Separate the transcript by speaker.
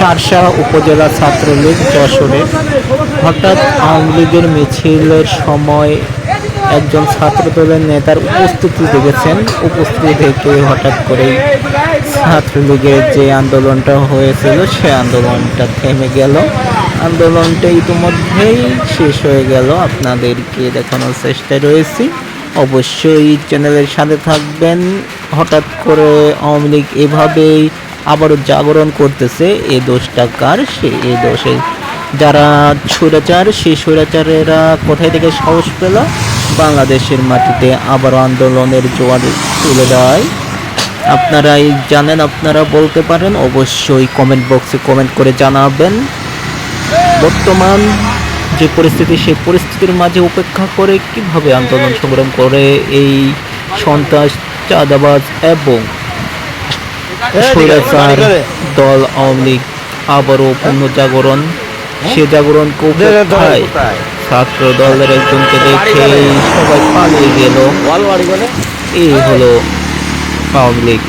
Speaker 1: শার্শা উপজেলা ছাত্রলীগ যশোরে হঠাৎ আওয়ামী লীগের মিছিলের সময় একজন ছাত্রদলের নেতার উপস্থিতি দেখেছেন। উপস্থিতি থেকে হঠাৎ করেই ছাত্রলীগের যে আন্দোলনটা হয়েছিল সে আন্দোলনটা থেমে গেল। আন্দোলনটা ইতিমধ্যেই শেষ হয়ে গেল, আপনাদেরকে দেখানোর চেষ্টায় রয়েছি। অবশ্যই চ্যানেলের সাথে থাকবেন। হঠাৎ করে আওয়ামী লীগ এভাবেই আবারও জাগরণ করতেছে, এই দোষটা কার? সে এই দোষে যারা স্বৈরাচার, সেই স্বৈরাচারেরা কোথায় থেকে সাহস পেল বাংলাদেশের মাটিতে আবারও আন্দোলনের জোয়ার তুলে দেওয়ায়? আপনারাই জানেন, আপনারা বলতে পারেন, অবশ্যই কমেন্ট বক্সে কমেন্ট করে জানাবেন। বর্তমান যে পরিস্থিতি, সেই পরিস্থিতির মাঝে উপেক্ষা করে কিভাবে আন্দোলন সংগ্রাম করে এই সন্ত্রাস, চাঁদাবাজ এবং স্বৈরাচার দল আওয়ামী লীগ আবারও পুনর্জাগরণ, সে জাগরণকে উপেক্ষায় ছাত্র দলের একজনকে দেখে সবাই পালিয়ে গেল। এই হলো আওয়ামী লীগ।